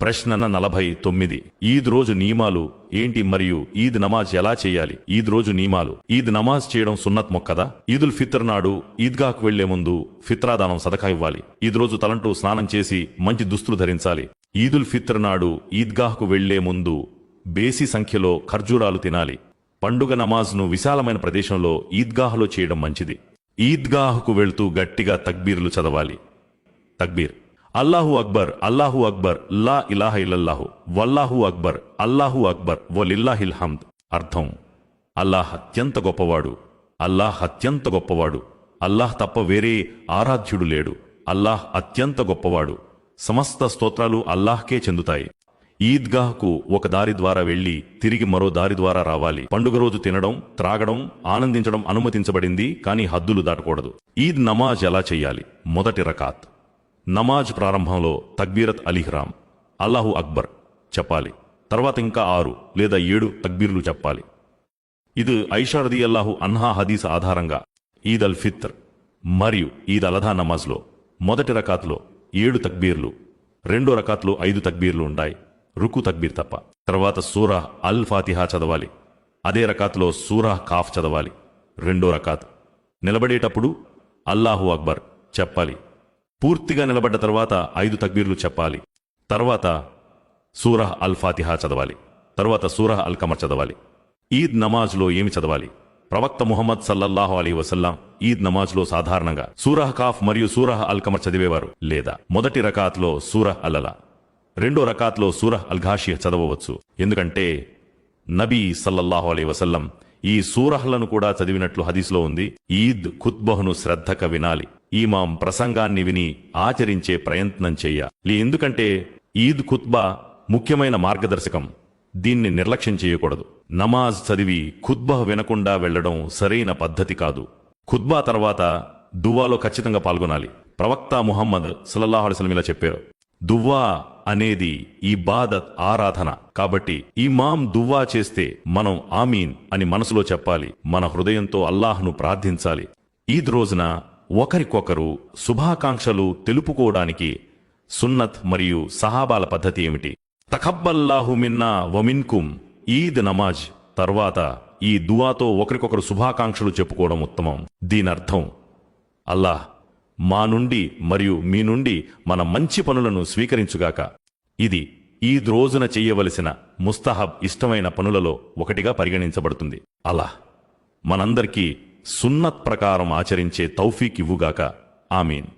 ప్రశ్న 49. ఈద్ రోజు నియమాలు ఏంటి మరియు ఈద్ నమాజ్ ఎలా చేయాలి? ఈద్ రోజు నియమాలు. ఈద్ నమాజ్ చేయడం సున్నత్ మొక్కదా? ఈదుల్ ఫిత్ర్ నాడు ఈద్గాకు వెళ్లే ముందు ఫిత్రాదానం సదకా ఇవ్వాలి. ఈద్ రోజు తలంటూ స్నానం చేసి మంచి దుస్తులు ధరించాలి. ఈదుల్ ఫిత్ర్ నాడు ఈద్గాహ్కు వెళ్లే ముందు బేసి సంఖ్యలో ఖర్జూరాలు తినాలి. పండుగ నమాజ్ను విశాలమైన ప్రదేశంలో ఈద్గాహ్లో చేయడం మంచిది. ఈద్గాహ్కు వెళ్తూ గట్టిగా తక్బీర్లు చదవాలి. తక్బీర్: అల్లాహు అక్బర్, అల్లాహు అక్బర్, లా ఇలాహ ఇల్లల్లాహు, వల్లాహు అక్బర్, అల్లాహు అక్బర్, వలిల్లాహిల్ హమ్ద్. అర్థం: అల్లాహ్ అత్యంత గొప్పవాడు, అల్లాహ్ అత్యంత గొప్పవాడు, అల్లాహ్ తప్ప వేరే ఆరాధ్యుడు లేడు, అల్లాహ్ అత్యంత గొప్పవాడు, సమస్త స్తోత్రాలు అల్లాహ్కే చెందుతాయి. ఈద్గాహ్కు ఒక దారి ద్వారా వెళ్లి తిరిగి మరో దారి ద్వారా రావాలి. పండుగ రోజు తినడం, త్రాగడం, ఆనందించడం అనుమతించబడింది, కానీ హద్దులు దాటకూడదు. ఈద్ నమాజ్ ఎలా చెయ్యాలి? మొదటి రకాత్. నమాజ్ ప్రారంభంలో తక్బీరత్ అలీహ్రామ్, అల్లాహు అక్బర్ చెప్పాలి. తర్వాత ఇంకా 6 లేదా 7 తక్బీర్లు చెప్పాలి. ఇది ఐషా రదియల్లాహు అన్హా హదీస్ ఆధారంగా ఈద్ అల్ ఫిత్ర్ మరియు ఈద్ అల్ అధా నమాజ్లో మొదటి రకాత్లో 7 తక్బీర్లు, రెండో రకాత్లో 5 తక్బీర్లు ఉంటాయి, రుకు తక్బీర్ తప్ప. తర్వాత సూరాహ్ అల్ ఫాతిహా చదవాలి. అదే రకాత్లో సూరాహ్ కాఫ్ చదవాలి. రెండో రకాత్. నిలబడేటప్పుడు అల్లాహు అక్బర్ చెప్పాలి. పూర్తిగా నిలబడ్డ తర్వాత 5 తక్బీర్లు చెప్పాలి. తర్వాత సూరహ్ అల్ ఫాతిహా చదవాలి. తర్వాత సూరహ్ అల్ కమర్ చదవాలి. ఈద్ నమాజ్లో ఏమి చదవాలి? ప్రవక్త ముహమ్మద్ సల్లల్లాహు అలైహి వసల్లం ఈద్ నమాజ్లో సాధారణంగా సూరహ్ కాఫ్ మరియు సూరహ్ అల్ కమర్ చదివేవారు. లేదా మొదటి రకాత్లో సూరహ్ అల్ అలా, రెండో రకాత్లో సూరహ్ అల్ ఘాషియా చదవవచ్చు. ఎందుకంటే నబీ సల్లల్లాహు అలైహి వసల్లం ఈ సూరహ్లను కూడా చదివినట్లు హదీస్లో ఉంది. ఈద్ ఖుత్బహ్ను శ్రద్ధగా వినాలి. ఈమాం ప్రసంగాన్ని విని ఆచరించే ప్రయత్నం చెయ్యాలి. ఎందుకంటే ఈద్ ఖుత్బా ముఖ్యమైన మార్గదర్శకం. దీన్ని నిర్లక్ష్యం చేయకూడదు. నమాజ్ చదివి ఖుత్బహ్ వినకుండా వెళ్లడం సరైన పద్ధతి కాదు. ఖుత్బా తర్వాత దువ్వాలో ఖచ్చితంగా పాల్గొనాలి. ప్రవక్త ముహమ్మద్ సల్లల్లాహు అలైహి వసల్లం ఇలా చెప్పారు: దువ్వా అనేది ఇబాదత్, ఆరాధన. కాబట్టి ఇమాం దువ్వా చేస్తే మనం ఆమీన్ అని మనసులో చెప్పాలి. మన హృదయంతో అల్లాహ్ను ప్రార్థించాలి. ఈద్ రోజున ఒకరికొకరు శుభాకాంక్షలు తెలుపుకోవడానికి సున్నత్ మరియు సహాబాల పద్ధతి ఏమిటి? తకబ్బల్లాహు మిన్నా వమిన్కుం. ఈద్ నమాజ్ తర్వాత ఈ దువాతో ఒకరికొకరు శుభాకాంక్షలు చెప్పుకోవడం ఉత్తమం. దీనర్థం అల్లాహ్ మా నుండి మరియు మీ నుండి మన మంచి పనులను స్వీకరించుగాక. ఇది ఈద్ రోజున చెయ్యవలసిన ముస్తహబ్, ఇష్టమైన పనులలో ఒకటిగా పరిగణించబడుతుంది. అల్లాహ్ మనందరికీ సున్నత్ ప్రకారం ఆచరించే తౌఫీక్ ఇవ్వుగాక. ఆమీన్.